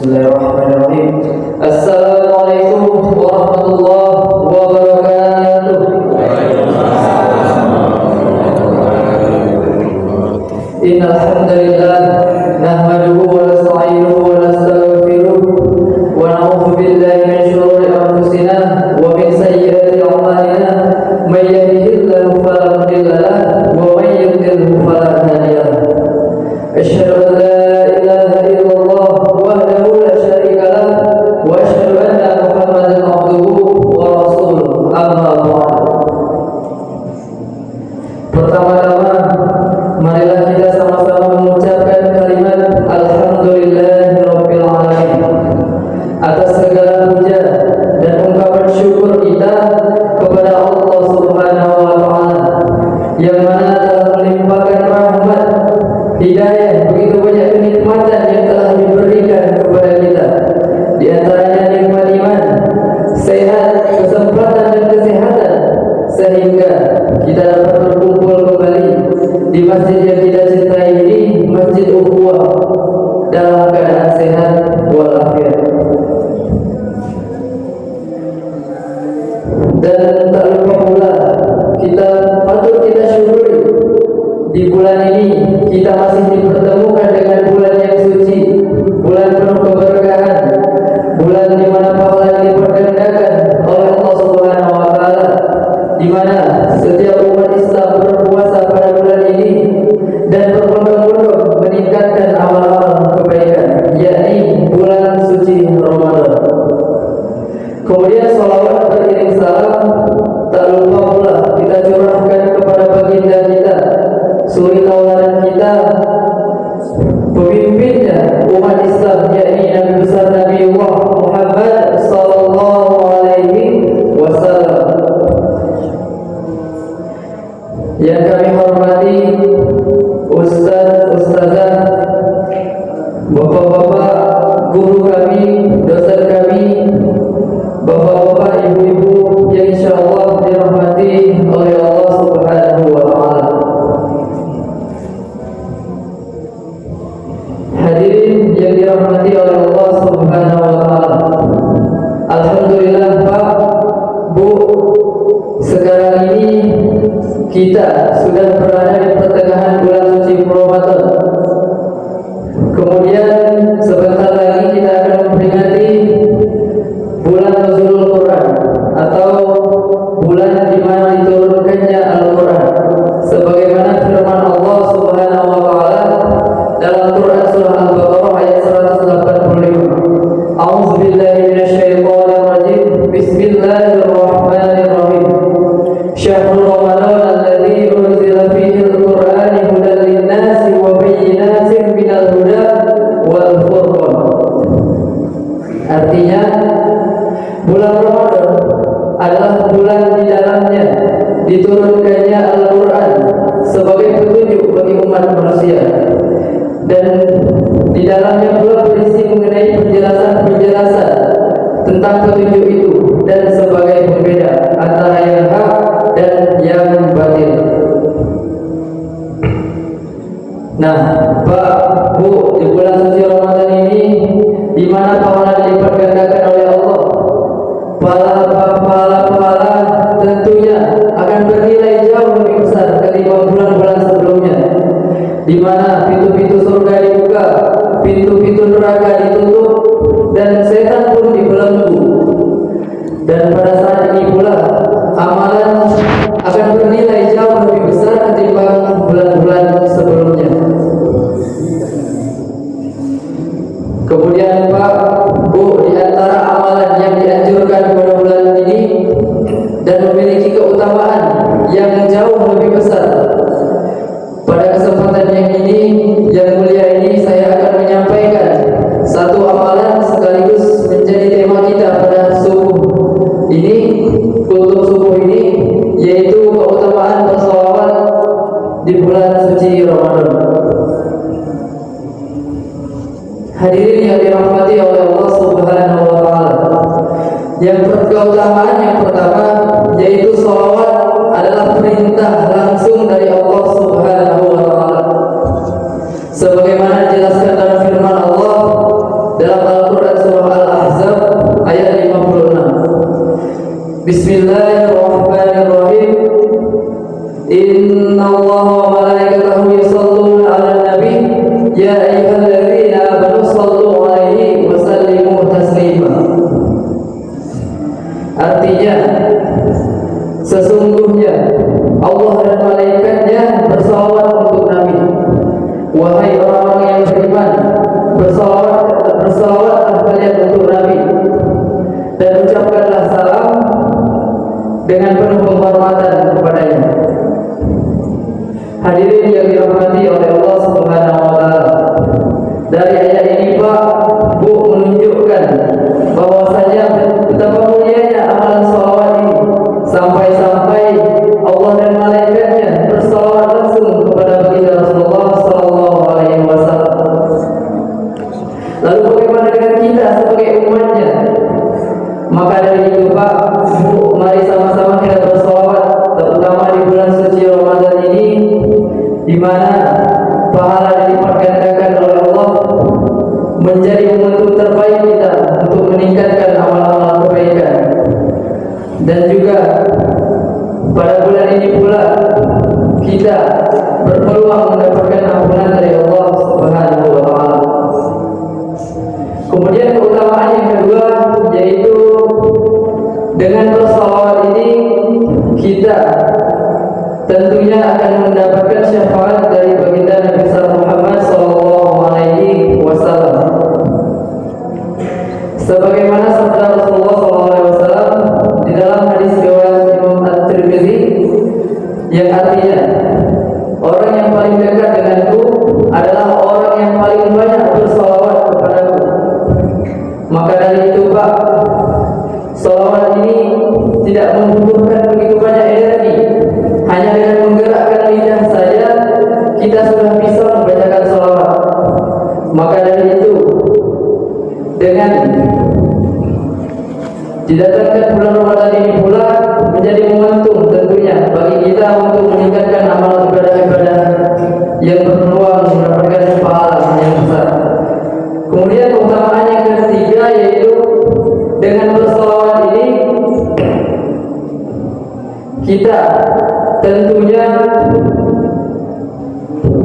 Bismillahirrahmanirrahim. Assalamualaikum warahmatullahi wabarakatuh. Innal hamdalillah nahmaduhu wa nasta'inuhu wa nastaghfiruh wa na'udzu billahi min shururi anfusina wa min sayyiati a'malina. May yahdihillahu fala mudilla lahu wa may yudlil fala hadiya lahu. Asyhadu an la ilaha illallah wahdahu la syarika lahu wa asyhadu anna Muhammadan abduhu wa rasuluh. Amma ba'd. Pertama-tama marilah kita sama-sama mengucapkan kalimat alhamdulillahirabbil alamin atas segala puja dan ungkapan syukur kita kepada Allah Subhanahu wa taala yang mana telah melimpahkan rahmat, hidayah, begitu banyak kenikmatan yang telah diberikan kepada kita. Di antaranya nikmat iman, sehat, kesempatan dan kesehatan, sehingga kita dapat berkumpul kembali di masjid yang kita cintai ini, Masjid Ukhuwah, dalam keadaan sehat walafiat. Dan tak lupa pula patut kita syukuri di bulan ini kita masih dipertemukan dengan bulan yang suci, bulan penuh keberkahan, bulan di mana pahala dipergandakan oleh Allah Subhanahu wa taala, di mana setiap umat Islam berpuasa pada bulan ini dan berbondong-bondong meningkatkan amal-amal kebaikan, yakni bulan suci Ramadan. Kemudian salawat beriring salam tak lupa pula kita curahkan kepada baginda kita, suri tauladan kita, pemimpinnya umat Islam, yakni Nabi besar Nabi Muhammad sallallahu alaihi wasallam. Yang kami hormati Ustaz, Ustazah, bapak-bapak, guru kami, dosen kami, bapak-bapak, ibu-ibu yang insyaallah dirahmati oleh Allah Subhanahu wa taala. Hadirin yang dirahmati oleh Allah Subhanahu wa taala. Alhamdulillah Pak, Bu, sekarang ini kita sudah berada di pertengahan bulan suci Ramadan. Kemudian sebentar lagi kita akan memperingati bulan Nuzulul Quran atau bulan di mana diturunkannya Al-Quran, sebagaimana firman Allah Subhanahu wa taala dalam Quran surah Al-Baqarah ayat 185. A'udzu billahi minasyaitonir rajim. Bismillahirrahmanirrahim. Syahrul Ramadan alladzi unzila fihi al-Qur'an hudan lin-nasi wa bayyinatin minal huda wal furqan. Artinya, bulan Ramadan adalah bulan di dalamnya diturunkannya Al-Quran sebagai petunjuk bagi umat manusia, dan di dalamnya pula berisi mengenai penjelasan-penjelasan tentang petunjuk itu dan sebagai pembeda antara yang hak dan yang batil. Nah, Pak, Bu, di bulan suci Ramadan ini di mana pahala dipergandakan oleh Allah, pahala tentunya akan bernilai jauh lebih besar ketimbang bulan-bulan sebelumnya, di mana pintu-pintu surga dibuka, pintu-pintu neraka ditutup, dan setan pun dibelenggu. Dan pada saat ini pula amalan akan bernilai jauh lebih besar ketimbang bulan-bulan sebelumnya. Kemudian Pak, Bu, di antara amalan yang dianjurkan pada bulan ini dan memiliki keutamaan yang jauh lebih besar, pada kesempatan yang ini Bismillahirrahmanirrahim. Innallaha wa malaikatahu yusholluna 'alan nabi ya ayyuhalladzina amanu shollu 'alaihi wa sallimu taslima. Artinya, sesungguhnya Allah dan malaikatnya bersalawat untuk Nabi. Wahai orang-orang yang beriman, bersalawatlah kalian untuk Nabi, dan ucapkanlah salam dengan penuh penghormatan kepadanya. Hadirin yang dirahmati oleh Allah Subhanahu wa taala, dari ayat ini Pak Bu menunjukkan bahwasanya betapa mulianya amalan salawat ini, sampai-sampai Allah dan malaikatnya bersalawat langsung kepada baginda Rasulullah sallallahu alaihi wasallam. Lalu bagaimana dengan kita sebagai umatnya? Maka dari itu Pak Bu, mari sama-sama kita bersalawat, terutama di bulan suci Ramadan ini, di mana pahala dilipat gandakan oleh Allah, menjadi momentum terbaik kita untuk meningkatkan amal-amal kebaikan. Dan juga pada bulan ini pula kita berpeluang mendapatkan ampunan dari Allah Subhanahu wa taala. Kemudian keutamaan yang kedua, yaitu dengan bersalawat ini kita tentunya akan mendapatkan syafaat dari baginda Nabi Muhammad sallallahu alaihi wasallam. Sebagaimana sabda Rasulullah sallallahu alaihi wasallam di dalam hadis riwayat Imam At-Tirmizi, yang artinya, orang yang paling dekat denganku adalah orang yang paling banyak bersalawat kepadaku. Maka dari itu Pak, salawat ini tidak membutuhkan begitu banyak energi. Hanya dengan menggerakkan lidah saja kita sudah bisa membacakan salawat. Maka dari itu, dengan didatangkan bulan Ramadan ini pula menjadi momentum tentunya bagi kita untuk meningkatkan amal ibadah-ibadah yang berpeluang mendapatkan pahala yang besar. Kemudian keutamaan yang ketiga, yaitu dengan bersalawat ini kita tentunya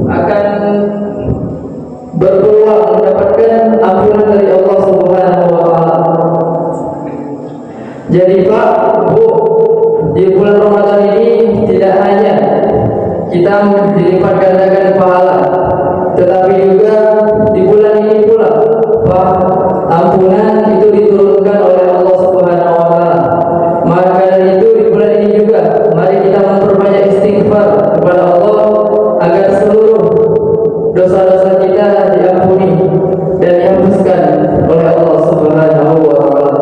akan berpeluang mendapatkan ampunan dari Allah Subhanahu wa taala. Jadi Pak Bu, di bulan Ramadan ini tidak hanya kita dilipat gandakan pahala, tetapi juga di bulan ini pula Pak, ampunan itu diturunkan oleh Allah Subhanahu wa taala. Maka dari itu di bulan ini juga mari kita memperbanyak istighfar kepada Allah agar seluruh dosa-dosa kita diampuni dan dihapuskan oleh Allah Subhanahu wa taala.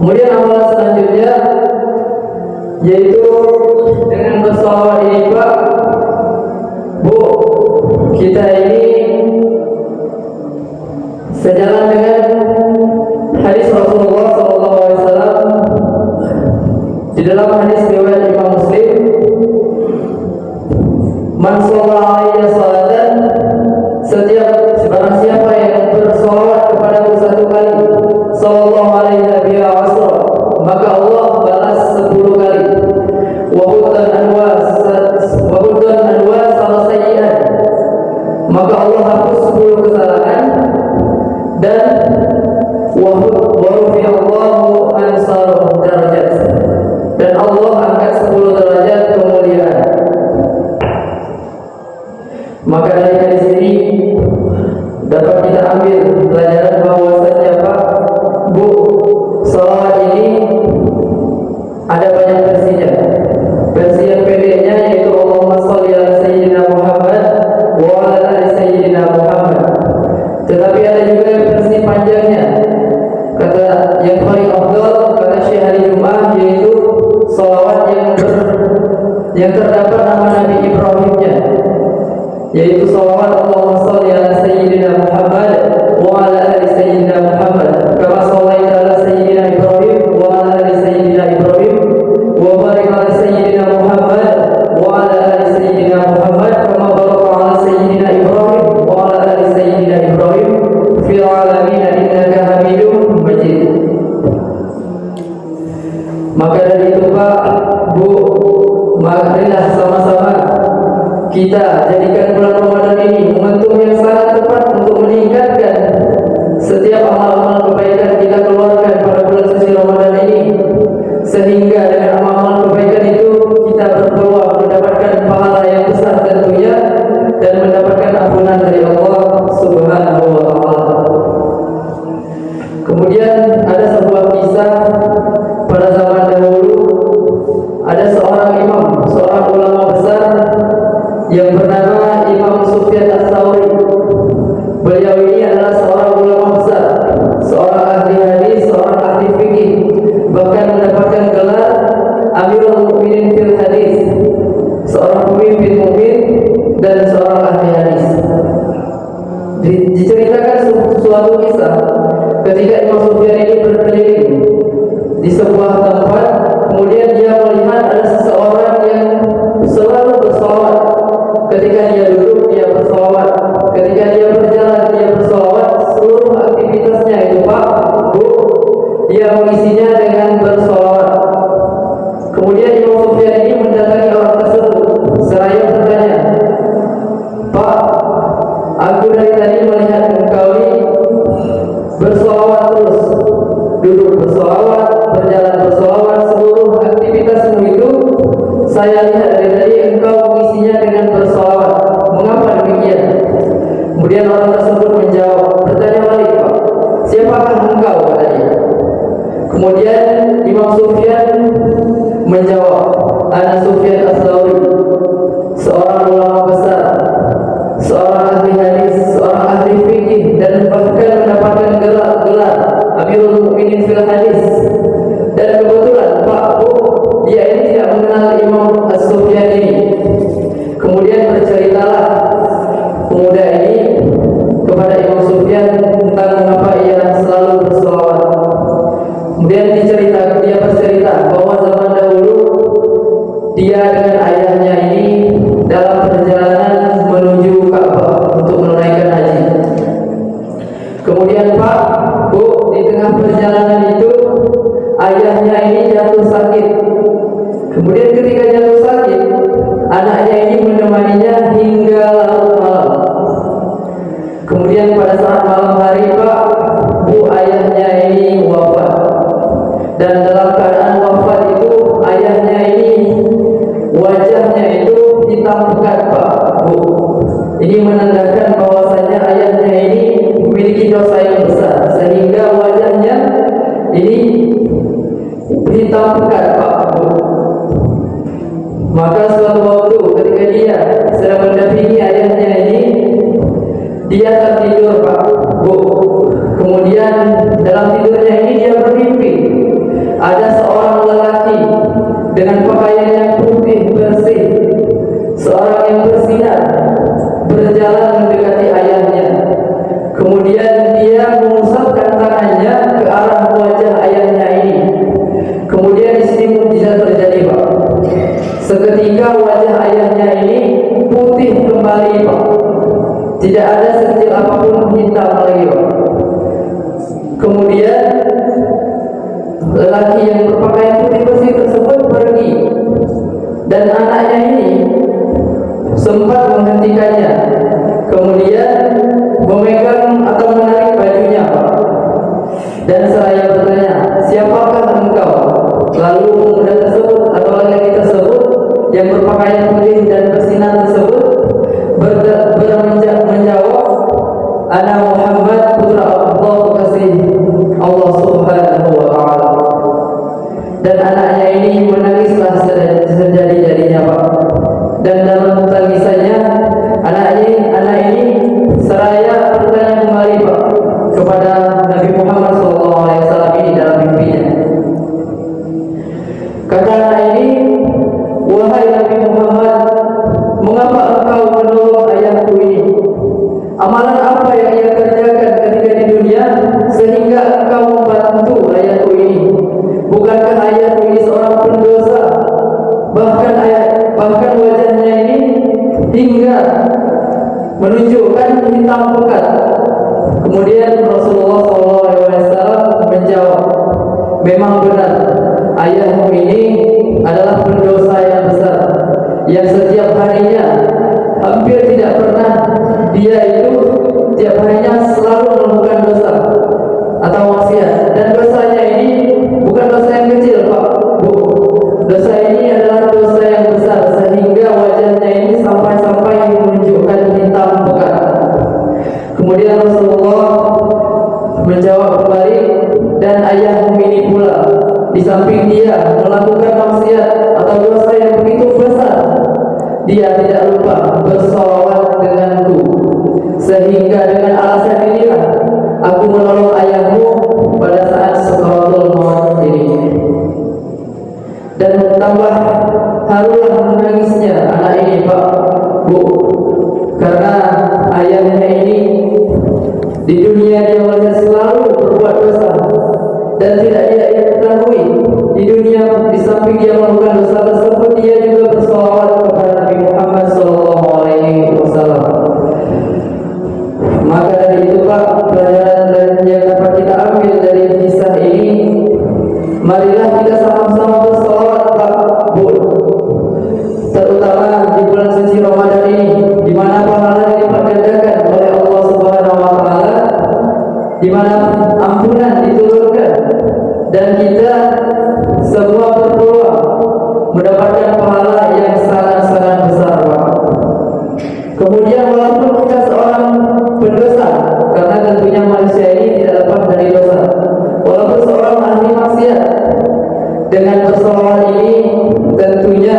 Kemudian amalan selanjutnya, yaitu dengan bersalawat ini Pak Bu, kita ini sejalan dengan hadis Rasulullah SAW di dalam hadis riwayat Imam Muslim, man shalla alaiya salatan, barang siapa yang bersalawat kepadaku satu kali, sallallahu alaihi wasallam, maka Allah balas 10 kali. Wa huddan anwa sayyi'at, maka Allah hapus 10 kesalahan. Dan wa rufi'allahu ansaruh darajat, dan Allah angkat 10 derajat kemuliaan. Maka dari hadis ini dapat kita ambil pelajaran bahwasanya Pak Bu, salawat ini ada banyak versinya. Versi yang pendeknya yaitu Allahumma sholli ala sayyidina Muhammad wa ala ali sayyidina Muhammad. Tetapi ada juga versi panjangnya, kata yang paling afdal, kata Syekh Hari Jum'ah, yaitu salawat yang terdapat nama Nabi Ibrahimnya, yaitu salawat Allahumma sholli ala sayyidina Muhammad wa ala ali sayyidina Muhammad kama shallaita ala sayyidina Ibrahim wa ala ali sayyidina Ibrahim wa barik ala sayyidina Muhammad wa ala ali sayyidina Muhammad kama barakta ala sayyidina Ibrahim wa ala ali sayyidina Ibrahim fil alamin innaka Hamidum Majid. Maka Maka dari itu Pak, Bu, marilah sama-sama kita jadikan bulan Ramadan ini momentum yang sangat tepat untuk meningkatkan setiap amal-amal kebaikan kita keluarkan pada bulan suci Ramadan ini, sehingga dengan amal-amal kebaikan itu kita berpeluang mendapatkan pahala yang besar tentunya dan mendapatkan ampunan dari Allah Subhanahu wa taala. Kemudian ada sebuah kisah pada zaman dahulu, ada seorang imam, seorang ulama besar yang bernama Imam Sufyan Ats-Tsauri. Beliau ini adalah seorang ulama besar, seorang ahli hadis, seorang ahli fikih, bahkan mendapatkan gelar Amirul Mukminin fil Hadis, seorang pemimpin mukmin dan seorang ahli hadis. Diceritakan suatu kisah ketika Imam Sufyan ini berkeliling di sebuah tempat, kemudian dia melihat ada seseorang yang selalu bersolawat. Ketika dia duduk, dia bersolawat. Ketika dia berjalan, dia bersolawat. Seluruh aktivitasnya itu Pak, Bu, dia mengisinya dengan bersolawat. Kemudian Imam Sufyan ini mendatangi orang tersebut seraya bertanya, Pak, aku dari tadi melihat engkau ini bersolawat terus, duduk bersolawat, berjalan bersolawat, seluruh aktivitasmu itu saya lihat dari tadi engkau mengisinya dengan bersolawat. Mengapa demikian? Kemudian orang tersebut menjawab, bertanya balik, Pak, siapakah engkau? Katanya. Kemudian Imam Sufyan menjawab, Ana Sufyan Ats-Tsauri, seorang ulama besar, seorang ahli hadis, seorang ahli fikih, dan bahkan mendapatkan gelar Amirul Mukminin fil Hadis. Dan kebetulan Pak, Bu, dia ini tidak mengenal Imam As-Sufyan ini. Kemudian berceritalah pemuda ini kepada Imam Sufyan tentang mengapa ia selalu berselawat. Kemudian dia bercerita bahwa zaman dahulu dia dengan ayahnya ini dalam perjalanan menuju Ka'bah untuk menunaikan haji. Kemudian Pak, Bu, di tengah perjalanan itu ayahnya ini jatuh sakit. Kemudian ketika jatuh sakit, anaknya ini menemaninya hingga larut malam. Kemudian pada saat malam hari Pak, Bu, ayahnya ini wafat. Dan dalam keadaan wafat itu ayahnya ini wajahnya itu hitam pekat Pak, Bu. Ini menandakan bahwasanya ayahnya ini memiliki dosa yang besar sehingga wajahnya ini hitam pekat Pak, Bu. Maka suatu waktu ketika dia sedang mendampingi ayahnya ini, dia tertidur Pak, Bu. Kemudian dalam tidurnya ini dia bermimpi ada seorang lelaki dengan pakaian yang putih bersih, seorang yang bersinar, berjalan mendekati ayahnya. Kemudian dia mengusapkan tangannya ke arah wajah ayahnya ini. Kemudian di sini mukjizat terjadi Pak. Seketika wajah ayahnya ini putih kembali Pak. Tidak ada sekecil apapun hitam lagi Pak. Kemudian lelaki yang berpakaian putih bersih tersebut pergi, dan anaknya ini sempat menghentikannya, kemudian memegang atau menarik bajunya Pak. Dan saya bertanya, siapakah engkau? Lalu pemuda tersebut atau lelaki tersebut yang berpakaian putih dan bersinar tersebut menjawab, Ana Muhammad putra Allah kasih Allah Subhanahu wa taala. Dan anaknya ini menangislah sejadi-jadinya Pak. Dan dalam tangisannya anak ini seraya bertanya kembali Pak kepada Nabi Muhammad SAW ini dalam mimpinya. Kata anak ini, wahai Nabi Muhammad, mengapa engkau menolong ayahku ini? Amalan apa yang ia kerjakan ketika di dunia sehingga engkau membantu ayahku ini? Bukankah ayahku ini seorang pendosa? Bahkan wajahnya ini hingga menunjukkan hitam pekat. Kemudian Rasulullah SAW menjawab, memang benar, ayahmu ini adalah pendosa yang besar, yang setiap harinya hampir tidak pernah dia itu tiap harinya selalu melakukan dosa atau maksiat. Dan dosanya ini bukan dosa yang kecil, Pak, Bu. Dosa ini adalah dosa yang besar sehingga wajahnya ini sampai-sampai menunjukkan hitam pekat. Kemudian Rasulullah menjawab kembali, dan ayahmu ini pula di samping dia melakukan maksiat atau dosa yang begitu besar, dia tidak lupa bersolawat denganku, sehingga dengan alasan inilah aku menolong ayahmu pada saat sakaratul maut ini. Dan tambah harulah menangisnya anak ini, Pak, Bu, karena ayahnya ini di dunia dia masih selalu berbuat dosa dan tidak dia ketahui di dunia di samping dia melakukan dosa tersebut dia juga bersolawat kepada Nabi Muhammad SAW. Maka dari itu, Pak, pelajaran yang dapat kita ambil dari kisah ini, marilah kita sama-sama bersolawat, Pak, Bu, terutama di bulan suci Ramadan ini, di mana pahala dilipat gandakan oleh Allah Subhanahu Wa Taala, di mana ampunan diturunkan dan kita semua berpeluang mendapatkan pahala yang sangat-sangat besar, Pak. Kemudian walaupun kita seorang pendosa, karena tentunya manusia ini tidak lepas dari dosa, walaupun seorang ahli maksiat, dengan bersolawat ini tentunya